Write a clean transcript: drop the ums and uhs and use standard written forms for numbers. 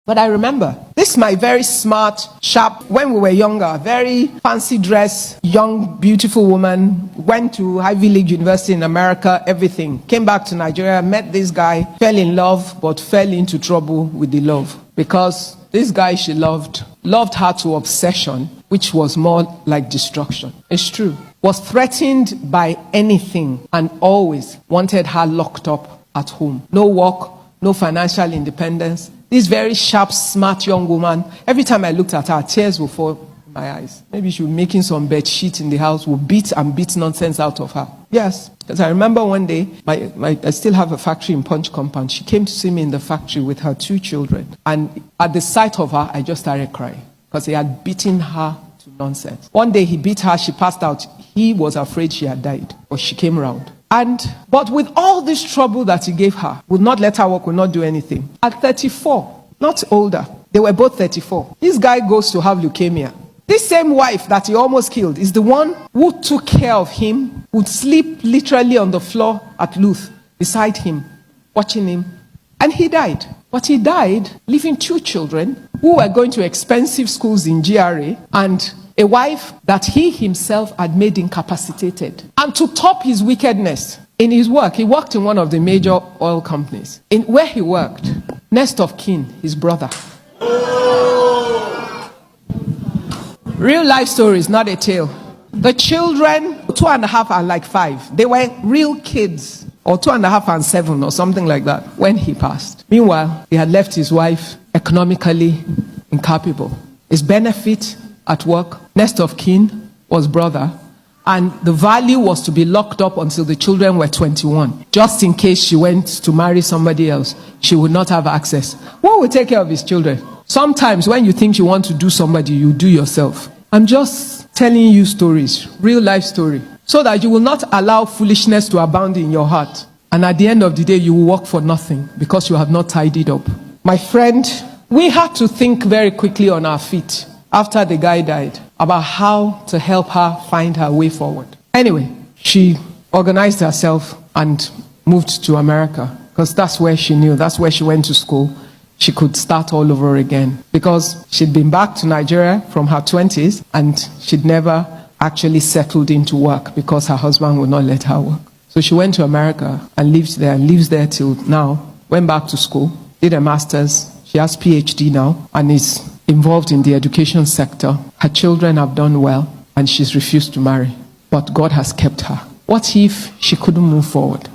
But I remember, this is my very smart, sharp, when we were younger, very fancy dress, young, beautiful woman, went to Ivy League University in America, everything. Came back to Nigeria, met this guy, fell in love, but fell into trouble with the love. Because this guy she loved her to obsession, which was more like destruction. It's true. Was threatened by anything and always wanted her locked up at home. No work, no financial independence. This very sharp, smart young woman, every time I looked at her, tears would fall in my eyes. Maybe she was making some bed sheet in the house, would beat nonsense out of her. Yes, because I remember one day, I still have a factory in Punch Compound. She came to see me in the factory with her 2 children. And at the sight of her, I just started crying because he had beaten her to nonsense. One day he beat her, she passed out. He was afraid she had died, but she came around. But with all this trouble that he gave her, would not let her work, would not do anything. At 34, not older, they were both 34. This guy goes to have leukemia. This same wife that he almost killed is the one who took care of him, would sleep literally on the floor at Luth beside him, watching him. And he died. But he died leaving 2 children who were going to expensive schools in GRA and a wife that he himself had made incapacitated. And to top his wickedness, in his work, he worked in one of the major oil companies. In where he worked, next of kin, his brother. Real life stories, not a tale. The children, 2.5 and like 5, they were real kids, or 2.5 and 7 or something like that, when he passed. Meanwhile, he had left his wife economically incapable. His benefit at work, next of kin, was brother, and the value was to be locked up until the children were 21. Just in case she went to marry somebody else, she would not have access. Who will take care of his children? Sometimes when you think you want to do somebody, you do yourself. I'm just telling you stories, real life story, so that you will not allow foolishness to abound in your heart. And at the end of the day, you will work for nothing because you have not tidied up. My friend, we had to think very quickly on our feet after the guy died about how to help her find her way forward. Anyway, she organized herself and moved to America because that's where she knew, that's where she went to school. She could start all over again because she'd been back to Nigeria from her 20s and she'd never actually settled into work because her husband would not let her work. So she went to America and lives there till now. Went back to school, did a master's. She has PhD now and is involved in the education sector. Her children have done well and she's refused to marry. But God has kept her. What if she couldn't move forward?